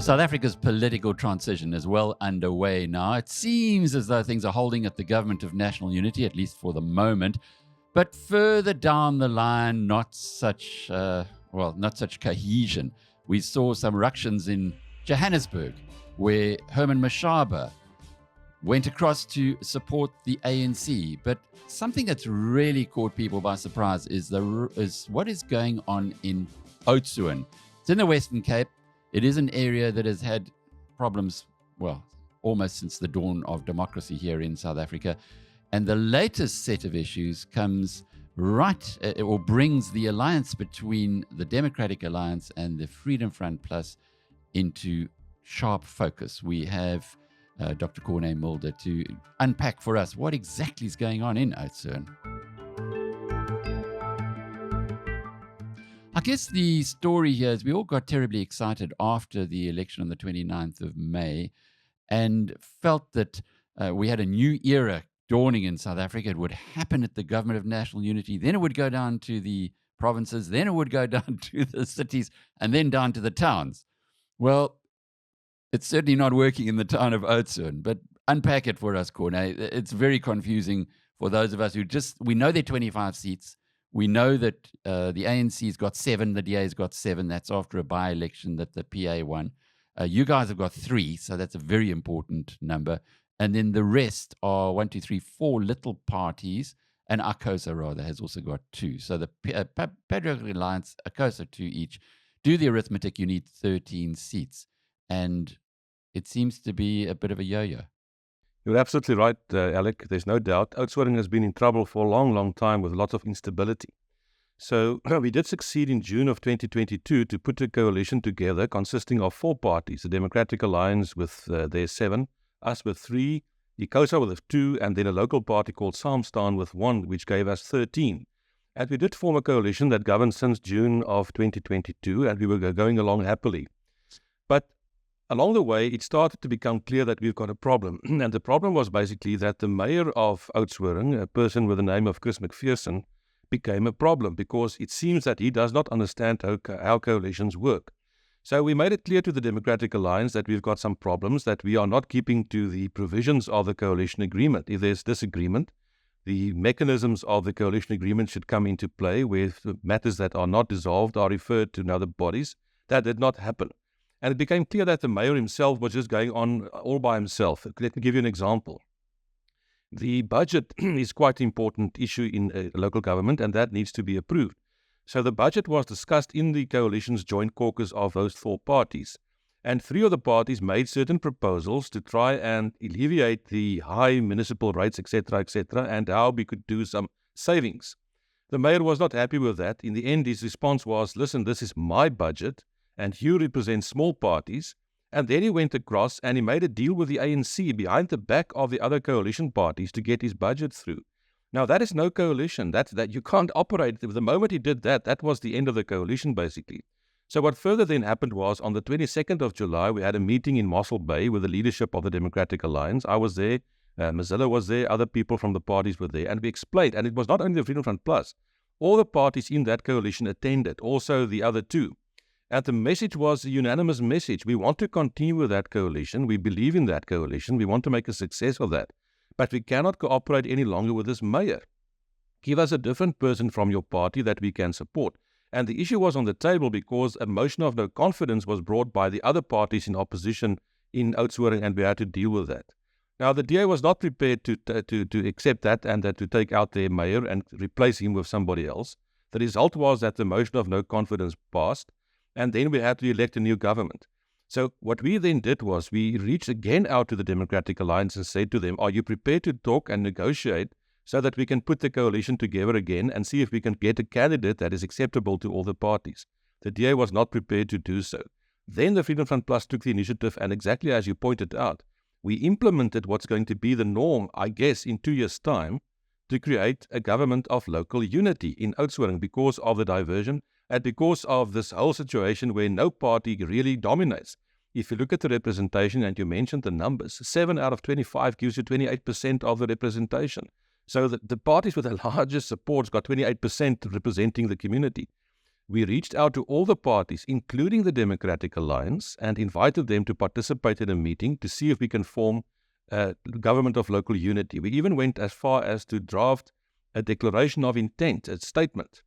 South Africa's political transition is well underway now. It seems as though things are holding at the Government of National Unity, at least for the moment. But further down the line, not such cohesion. We saw some ructions in Johannesburg, where Herman Mashaba went across to support the ANC. But something that's really caught people by surprise is what is going on in Oudtshoorn. It's in the Western Cape. It is an area that has had problems, well, almost since the dawn of democracy here in South Africa. And the latest set of issues brings the alliance between the Democratic Alliance and the Freedom Front Plus into sharp focus. We have Dr. Corné Mulder to unpack for us what exactly is going on in Oudtshoorn. I guess the story here is we all got terribly excited after the election on the 29th of May and felt that we had a new era dawning in South Africa. It would happen at the Government of National Unity, then it would go down to the provinces, then it would go down to the cities, and then down to the towns. Well, it's certainly not working in the town of Oudtshoorn, but unpack it for us, Corné. It's very confusing for those of us we know there are 25 seats. We know that the ANC's got 7, the DA's got 7. That's after a by-election that the PA won. You guys have got 3, so that's a very important number. And then the rest are 4 little parties, and ACOSA rather has also got 2. So the Patriotic Alliance, ACOSA 2 each. Do the arithmetic, you need 13 seats. And it seems to be a bit of a yo-yo. You're absolutely right, Alec. There's no doubt. Oudtshoorn has been in trouble for a long, long time with lots of instability. So we did succeed in June of 2022 to put a coalition together consisting of 4 parties, the Democratic Alliance with their 7, us with 3, ACOSA with 2, and then a local party called Saamstaan with 1, which gave us 13. And we did form a coalition that governed since June of 2022, and we were going along happily. But along the way, it started to become clear that we've got a problem. And the problem was basically that the mayor of Oudtshoorn, a person with the name of Chris McPherson, became a problem because it seems that he does not understand how coalitions work. So we made it clear to the Democratic Alliance that we've got some problems, that we are not keeping to the provisions of the coalition agreement. If there's disagreement, the mechanisms of the coalition agreement should come into play, where matters that are not dissolved are referred to other bodies. That did not happen. And it became clear that the mayor himself was just going on all by himself. Let me give you an example. The budget is quite an important issue in a local government, and that needs to be approved. So the budget was discussed in the coalition's joint caucus of those 4 parties. And 3 of the parties made certain proposals to try and alleviate the high municipal rates, etc., and how we could do some savings. The mayor was not happy with that. In the end, his response was, listen, this is my budget, and you represent small parties. And then he went across and he made a deal with the ANC behind the back of the other coalition parties to get his budget through. Now, that is no coalition. That you can't operate. The moment he did that, that was the end of the coalition, basically. So what further then happened was, on the 22nd of July, we had a meeting in Mossel Bay with the leadership of the Democratic Alliance. I was there, Mzila was there, other people from the parties were there, and we explained, and it was not only the Freedom Front Plus, all the parties in that coalition attended, also the other 2. And the message was a unanimous message. We want to continue with that coalition. We believe in that coalition. We want to make a success of that. But we cannot cooperate any longer with this mayor. Give us a different person from your party that we can support. And the issue was on the table because a motion of no confidence was brought by the other parties in opposition in Oudtshoorn, and we had to deal with that. Now, the DA was not prepared to accept that and to take out their mayor and replace him with somebody else. The result was that the motion of no confidence passed, and then we had to elect a new government. So what we then did was we reached again out to the Democratic Alliance and said to them, are you prepared to talk and negotiate so that we can put the coalition together again and see if we can get a candidate that is acceptable to all the parties? The DA was not prepared to do so. Then the Freedom Front Plus took the initiative, and exactly as you pointed out, we implemented what's going to be the norm, I guess, in 2 years' time, to create a government of local unity in Oudtshoorn because of the diversion and because of this whole situation where no party really dominates. If you look at the representation, and you mentioned the numbers, 7 out of 25 gives you 28% of the representation. So the parties with the largest supports got 28% representing the community. We reached out to all the parties, including the Democratic Alliance, and invited them to participate in a meeting to see if we can form a government of local unity. We even went as far as to draft a declaration of intent, a statement,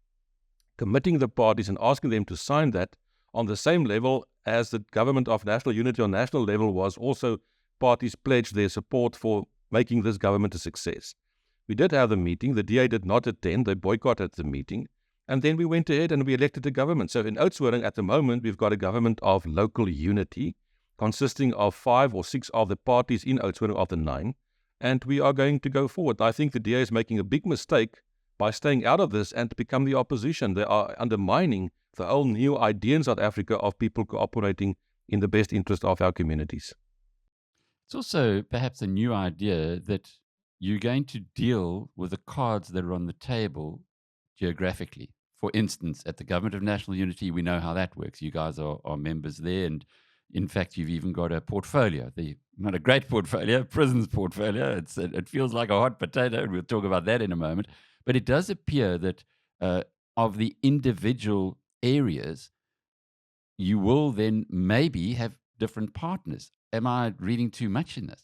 committing the parties and asking them to sign that on the same level as the government of national unity on national level was also parties pledged their support for making this government a success. We did have the meeting. The DA did not attend. They boycotted the meeting. And then we went ahead and we elected a government. So in Oudtshoorn, at the moment, we've got a government of local unity consisting of 5 or 6 of the parties in Oudtshoorn of the 9. And we are going to go forward. I think the DA is making a big mistake by staying out of this and to become the opposition. They are undermining the whole new idea in South Africa of people cooperating in the best interest of our communities. It's also perhaps a new idea that you're going to deal with the cards that are on the table geographically. For instance, at the Government of National Unity, we know how that works. You guys are members there, and in fact, you've even got a portfolio. Not a great portfolio, prisons portfolio. It feels like a hot potato, and we'll talk about that in a moment. But it does appear that of the individual areas, you will then maybe have different partners. Am I reading too much in this?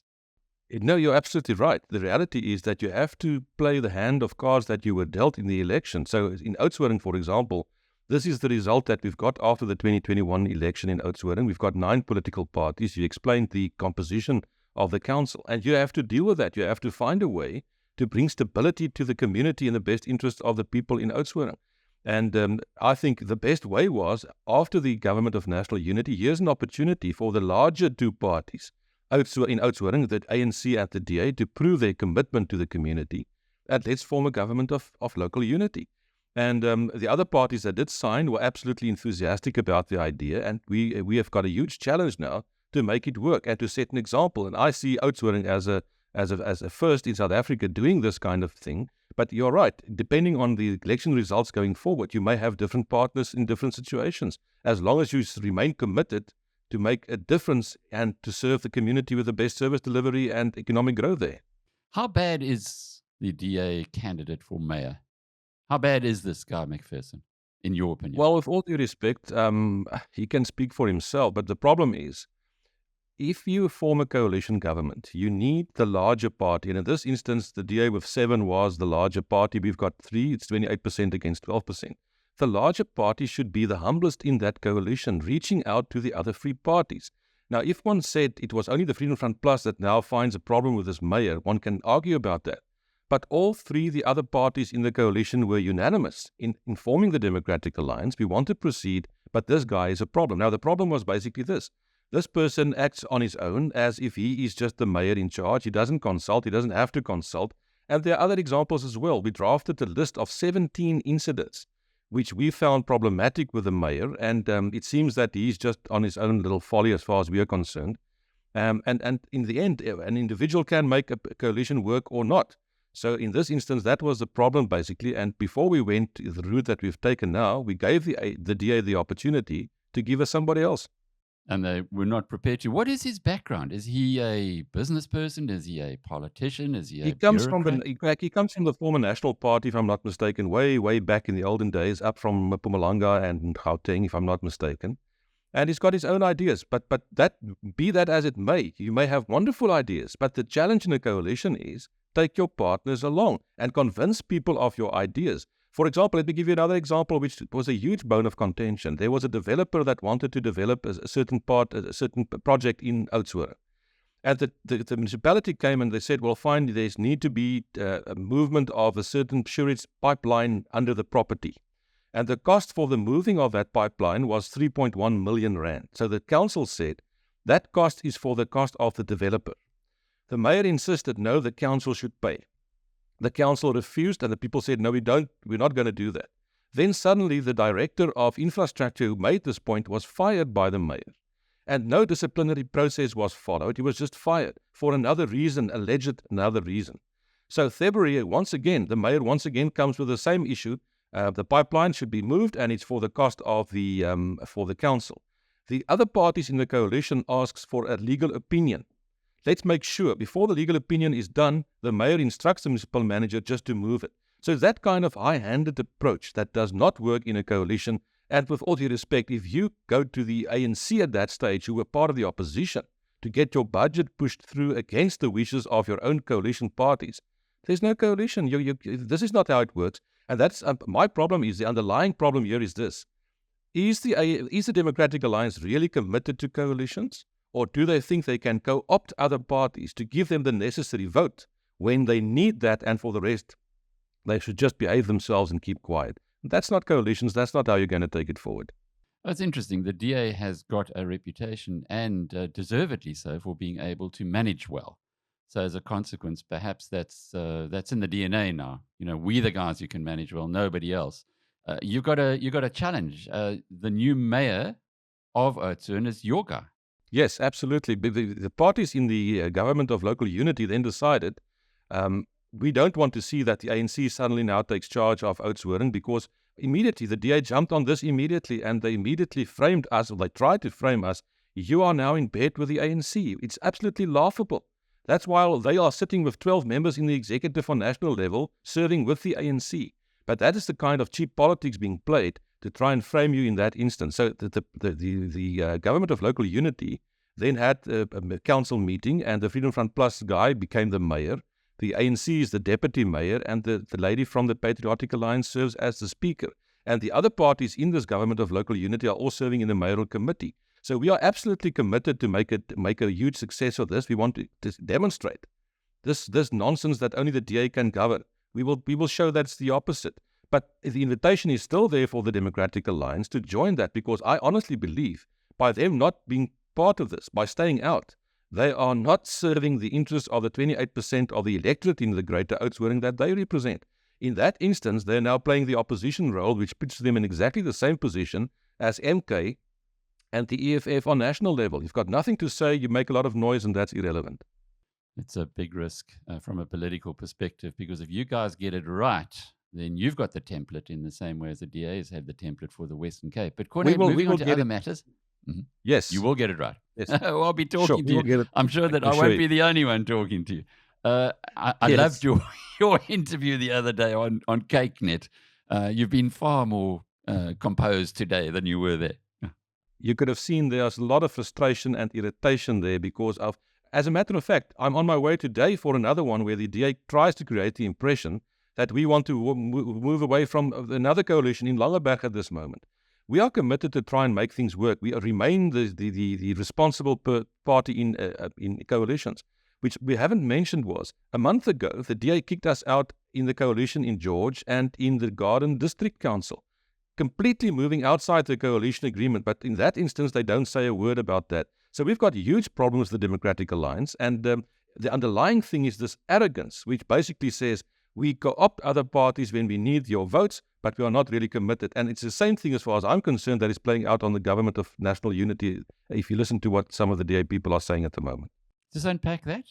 No, you're absolutely right. The reality is that you have to play the hand of cards that you were dealt in the election. So in Oudtshoorn, for example, this is the result that we've got after the 2021 election in Oudtshoorn. We've got 9 political parties. You explained the composition of the council, and you have to deal with that. You have to find a way to bring stability to the community in the best interest of the people in Oudtshoorn. And I think the best way was, after the Government of National Unity, here's an opportunity for the larger 2 parties in Oudtshoorn, the ANC and the DA, to prove their commitment to the community, and let's form a government of local unity. And the other parties that did sign were absolutely enthusiastic about the idea, and we have got a huge challenge now to make it work and to set an example. And I see Oudtshoorn as a first in South Africa doing this kind of thing. But you're right, depending on the election results going forward, you may have different partners in different situations. As long as you remain committed to make a difference and to serve the community with the best service delivery and economic growth there. How bad is the DA candidate for mayor? How bad is this guy, McPherson, in your opinion? Well, with all due respect, he can speak for himself. But the problem is, if you form a coalition government, you need the larger party. And in this instance, the DA with 7 was the larger party. We've got 3. It's 28% against 12%. The larger party should be the humblest in that coalition, reaching out to the other 3 parties. Now, if one said it was only the Freedom Front Plus that now finds a problem with this mayor, one can argue about that. But all 3, the other parties in the coalition, were unanimous in forming the Democratic Alliance. We want to proceed, but this guy is a problem. Now, the problem was basically this. This person acts on his own as if he is just the mayor in charge. He doesn't consult. He doesn't have to consult. And there are other examples as well. We drafted a list of 17 incidents which we found problematic with the mayor, and it seems that he's just on his own little folly as far as we are concerned. And in the end, an individual can make a coalition work or not. So in this instance, that was the problem, basically. And before we went the route that we've taken now, we gave the DA the opportunity to give us somebody else. And they were not prepared to. What is his background? Is he a business person? Is he a politician? Is he a bureaucrat? He comes from the former National Party, if I'm not mistaken, way back in the olden days, up from Mpumalanga and Gauteng, if I'm not mistaken. And he's got his own ideas. But that, be that as it may, you may have wonderful ideas. But the challenge in a coalition is take your partners along and convince people of your ideas. For example, let me give you another example, which was a huge bone of contention. There was a developer that wanted to develop a certain project in Oudtshoorn. And the municipality came and they said, well, fine, there need to be a movement of a certain sewage pipeline under the property. And the cost for the moving of that pipeline was 3.1 million rand. So the council said, that cost is for the cost of the developer. The mayor insisted, no, the council should pay. The council refused, and the people said, no, we're not going to do that. Then suddenly the director of infrastructure who made this point was fired by the mayor. And no disciplinary process was followed. He was just fired for another reason, alleged another reason. So February, once again, the mayor once again comes with the same issue. The pipeline should be moved, and it's for the cost of for the council. The other parties in the coalition asks for a legal opinion. Let's make sure, before the legal opinion is done, the mayor instructs the municipal manager just to move it. So that kind of high-handed approach that does not work in a coalition, And with all due respect, if you go to the ANC at that stage, who were part of the opposition, to get your budget pushed through against the wishes of your own coalition parties, there's no coalition. This is not how it works. And that's my problem. Is the underlying problem here is this. Is the Democratic Alliance really committed to coalitions? Or do they think they can co-opt other parties to give them the necessary vote when they need that, and for the rest, they should just behave themselves and keep quiet? That's not coalitions. That's not how you're going to take it forward. That's interesting. The DA has got a reputation, and deservedly so, for being able to manage well. So as a consequence, perhaps that's in the DNA now. We the guys who can manage well, nobody else. You got a challenge. The new mayor of Oudtshoorn is your guy. Yes, absolutely. The parties in the government of local unity then decided we don't want to see that the ANC suddenly now takes charge of Oudtshoorn, because immediately the DA jumped on this immediately, and they immediately framed us, or they tried to frame us. You are now in bed with the ANC. It's absolutely laughable. That's why they are sitting with 12 members in the executive on national level, serving with the ANC. But that is the kind of cheap politics being played to try and frame you in that instance. So the government of local unity then had a council meeting, and the Freedom Front Plus guy became the mayor. The ANC is the deputy mayor, and the lady from the Patriotic Alliance serves as the speaker. And the other parties in this government of local unity are all serving in the mayoral committee. So we are absolutely committed to make a huge success of this. We want to demonstrate this nonsense that only the DA can govern. We will show that's the opposite. But the invitation is still there for the Democratic Alliance to join that, because I honestly believe by them not being part of this, by staying out, they are not serving the interests of the 28% of the electorate in the Greater Oudtshoorn that they represent. In that instance, they're now playing the opposition role, which puts them in exactly the same position as MK and the EFF on national level. You've got nothing to say, you make a lot of noise, and that's irrelevant. It's a big risk from a political perspective, because if you guys get it right, then you've got the template in the same way as the DA has had the template for the Western Cape. But Corné, moving on to other matters. Mm-hmm. Yes. You will get it right. Yes. Well, I'll be talking to you. I'm sure that I won't be the only one talking to you. I loved your interview the other day on CakeNet. You've been far more composed today than you were there. You could have seen there's a lot of frustration and irritation there because of, as a matter of fact, I'm on my way today for another one where the DA tries to create the impression that we want to move away from another coalition in Langeberg at this moment. We are committed to try and make things work. We remain the responsible party in coalitions. Which we haven't mentioned was, a month ago, the DA kicked us out in the coalition in George and in the Garden District Council, completely moving outside the coalition agreement. But in that instance, they don't say a word about that. So we've got huge problems with the Democratic Alliance. And the underlying thing is this arrogance, which basically says, we co-opt other parties when we need your votes, but we are not really committed. And it's the same thing as far as I'm concerned that is playing out on the government of national unity, if you listen to what some of the DA people are saying at the moment. Does unpack that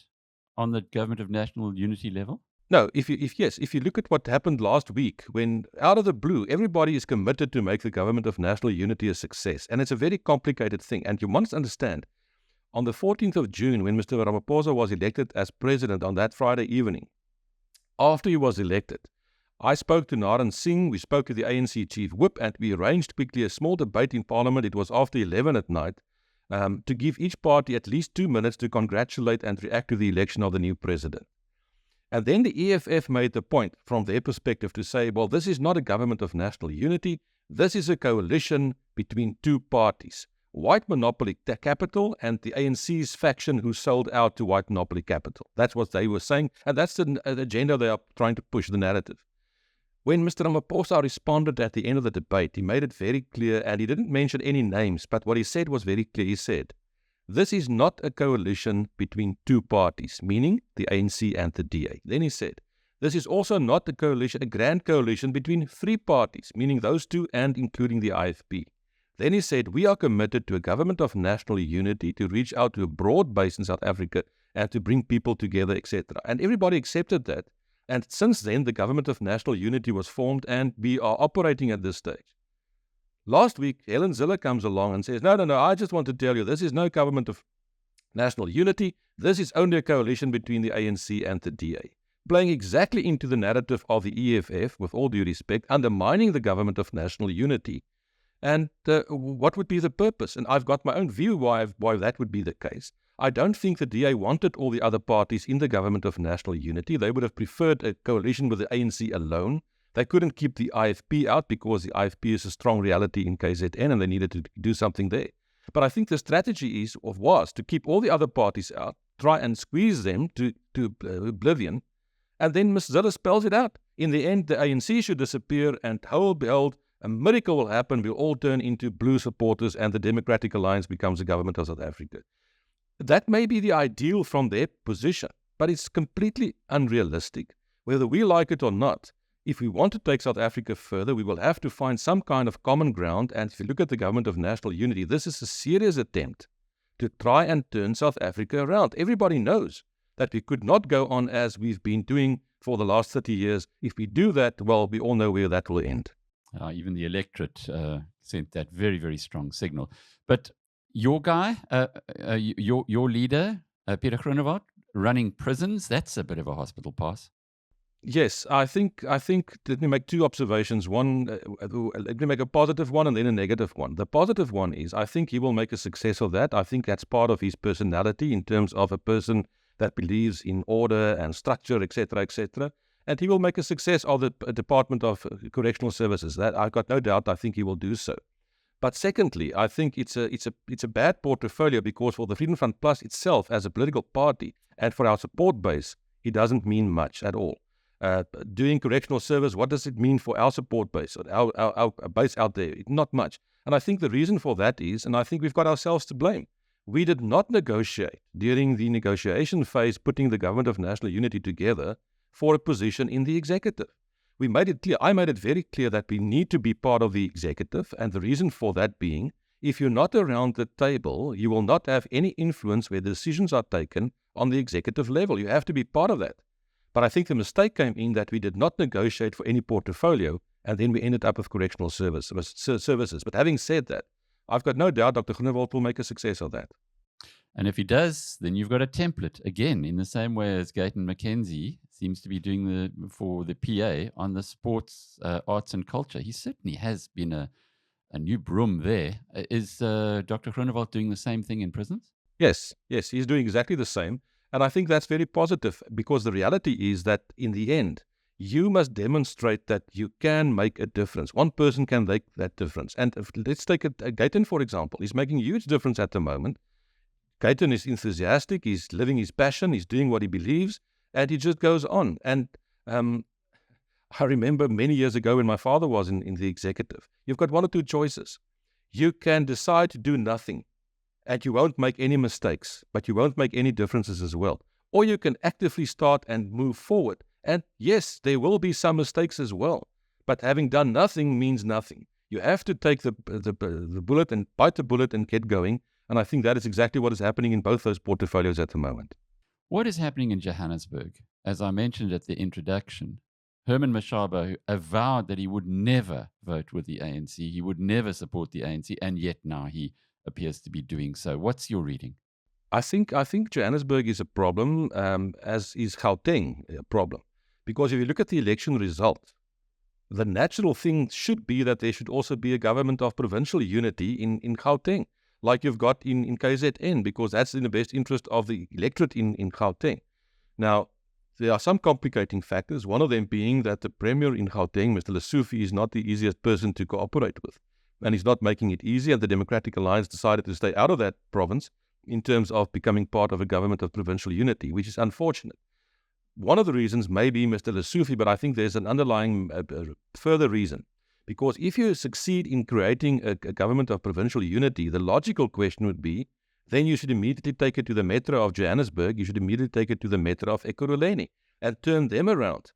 on the government of national unity level? No, if you look at what happened last week, when out of the blue, everybody is committed to make the government of national unity a success. And it's a very complicated thing. And you must understand, on the 14th of June, when Mr. Ramaphosa was elected as president on that Friday evening, after he was elected, I spoke to Naran Singh, we spoke to the ANC chief whip, and we arranged quickly a small debate in Parliament. It was after 11 at night. To give each party at least 2 minutes to congratulate and react to the election of the new president. And then the EFF made the point from their perspective to say, well, this is not a government of national unity. This is a coalition between two parties, White Monopoly Capital and the ANC's faction who sold out to White Monopoly Capital. That's what they were saying, and that's the agenda they are trying to push, the narrative. When Mr. Ramaphosa responded at the end of the debate, he made it very clear, and he didn't mention any names, but what he said was very clear. He said, this is not a coalition between two parties, meaning the ANC and the DA. Then he said, this is also not a coalition, a grand coalition between three parties, meaning those two and including the IFP. Then he said, we are committed to a government of national unity to reach out to a broad base in South Africa and to bring people together, etc. And everybody accepted that. And since then, the government of national unity was formed and we are operating at this stage. Last week, Helen Zille comes along and says, no, I just want to tell you, this is no government of national unity. This is only a coalition between the ANC and the DA. Playing exactly into the narrative of the EFF, with all due respect, undermining the government of national unity. And what would be the purpose? And I've got my own view why that would be the case. I don't think the DA wanted all the other parties in the government of national unity. They would have preferred a coalition with the ANC alone. They couldn't keep the IFP out because the IFP is a strong reality in KZN and they needed to do something there. But I think the strategy was to keep all the other parties out, try and squeeze them to oblivion, and then Ms. Zille spells it out. In the end, the ANC should disappear, and behold, a miracle will happen. We'll all turn into blue supporters, and the Democratic Alliance becomes the government of South Africa. That may be the ideal from their position, but it's completely unrealistic. Whether we like it or not, if we want to take South Africa further, we will have to find some kind of common ground. And if you look at the government of national unity, this is a serious attempt to try and turn South Africa around. Everybody knows that we could not go on as we've been doing for the last 30 years. If we do that, well, we all know where that will end. Even the electorate sent that very, very strong signal. But your guy, your leader, Peter Groenewald, running prisons, that's a bit of a hospital pass. Yes, I think. Let me make two observations. One, let me make a positive one and then a negative one. The positive one is I think he will make a success of that. I think that's part of his personality in terms of a person that believes in order and structure, etc., etc. And he will make a success of the Department of Correctional Services. That I've got no doubt. I think he will do so. But secondly, I think it's a bad portfolio because for the Freedom Front Plus itself as a political party and for our support base, it doesn't mean much at all. Doing correctional service, what does it mean for our support base, or our base out there? Not much. And I think the reason for that is, and I think we've got ourselves to blame, we did not negotiate during the negotiation phase, putting the government of national unity together for a position in the executive. We made it clear, I made it very clear that we need to be part of the executive, and the reason for that being, if you're not around the table, you will not have any influence where decisions are taken on the executive level. You have to be part of that. But I think the mistake came in that we did not negotiate for any portfolio, and then we ended up with correctional services. But having said that, I've got no doubt Dr. Groenewald will make a success of that. And if he does, then you've got a template, again, in the same way as Gayton McKenzie seems to be doing for the PA on the sports, arts and culture. He certainly has been a new broom there. Is Dr. Groenewald doing the same thing in prisons? Yes, he's doing exactly the same. And I think that's very positive because the reality is that in the end, you must demonstrate that you can make a difference. One person can make that difference. And let's take Gayton, for example. He's making a huge difference at the moment. Gayton is enthusiastic. He's living his passion. He's doing what he believes. And he just goes on. And I remember many years ago when my father was in the executive, you've got one or two choices. You can decide to do nothing, and you won't make any mistakes, but you won't make any differences as well. Or you can actively start and move forward. And yes, there will be some mistakes as well, but having done nothing means nothing. You have to take the bullet and bite the bullet and get going. And I think that is exactly what is happening in both those portfolios at the moment. What is happening in Johannesburg? As I mentioned at the introduction, Herman Mashaba avowed that he would never vote with the ANC. He would never support the ANC, and yet now he appears to be doing so. What's your reading? I think Johannesburg is a problem, as is Gauteng a problem. Because if you look at the election result, the natural thing should be that there should also be a government of provincial unity in Gauteng, like you've got in KZN, because that's in the best interest of the electorate in Gauteng. Now, there are some complicating factors, one of them being that the Premier in Gauteng, Mr. Lesofie, is not the easiest person to cooperate with. And he's not making it easy, and the Democratic Alliance decided to stay out of that province in terms of becoming part of a government of provincial unity, which is unfortunate. One of the reasons may be Mr. Lesofie, but I think there's an underlying further reason. Because if you succeed in creating a government of provincial unity, the logical question would be, then you should immediately take it to the Metro of Johannesburg, you should immediately take it to the Metro of Ekurhuleni and turn them around.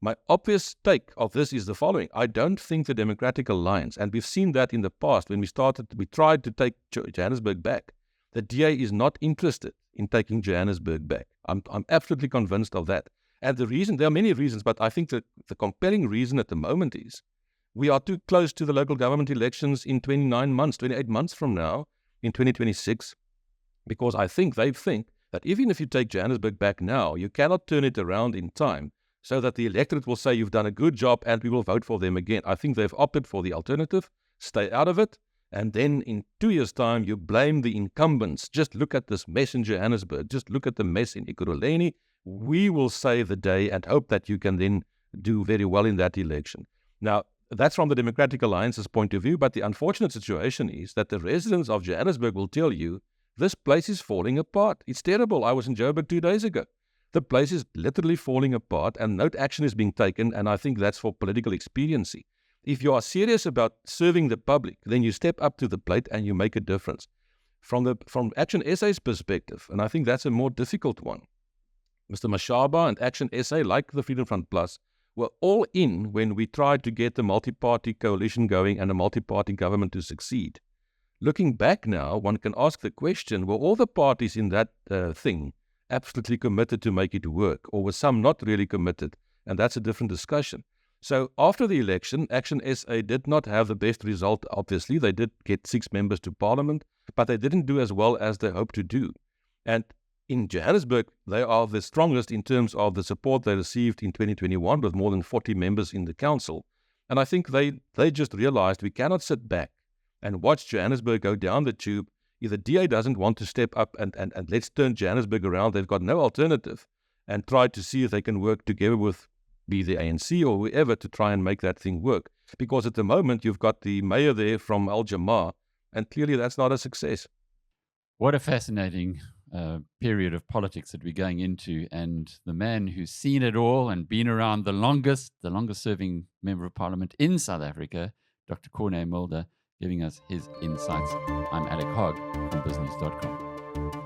My obvious take of this is the following. I don't think the Democratic Alliance, and we've seen that in the past when we tried to take Johannesburg back, the DA is not interested in taking Johannesburg back. I'm absolutely convinced of that. And the reason, there are many reasons, but I think that the compelling reason at the moment is we are too close to the local government elections in 28 months from now, in 2026, because I think they think that even if you take Johannesburg back now, you cannot turn it around in time so that the electorate will say you've done a good job and we will vote for them again. I think they've opted for the alternative, stay out of it, and then in 2 years' time, you blame the incumbents. Just look at this mess in Johannesburg. Just look at the mess in Ekurhuleni. We will save the day and hope that you can then do very well in that election. Now, that's from the Democratic Alliance's point of view, but the unfortunate situation is that the residents of Johannesburg will tell you, this place is falling apart. It's terrible. I was in Joburg 2 days ago. The place is literally falling apart and no action is being taken, and I think that's for political expediency. If you are serious about serving the public, then you step up to the plate and you make a difference. From Action SA's perspective, and I think that's a more difficult one, Mr. Mashaba and Action SA, like the Freedom Front Plus, were all in when we tried to get the multi-party coalition going and a multi-party government to succeed. Looking back now, one can ask the question, were all the parties in that thing absolutely committed to make it work, or were some not really committed? And that's a different discussion. So after the election, Action SA did not have the best result, obviously. They did get 6 members to Parliament, but they didn't do as well as they hoped to do. And in Johannesburg, they are the strongest in terms of the support they received in 2021 with more than 40 members in the council. And I think they just realized we cannot sit back and watch Johannesburg go down the tube. If the DA doesn't want to step up and let's turn Johannesburg around, they've got no alternative, and try to see if they can work together with be the ANC or whoever to try and make that thing work. Because at the moment, you've got the mayor there from Al Jamaa, and clearly that's not a success. What a fascinating period of politics that we're going into. And the man who's seen it all and been around the longest serving member of parliament in South Africa, Dr. Corné Mulder, giving us his insights. I'm Alec Hogg from BizNews.com.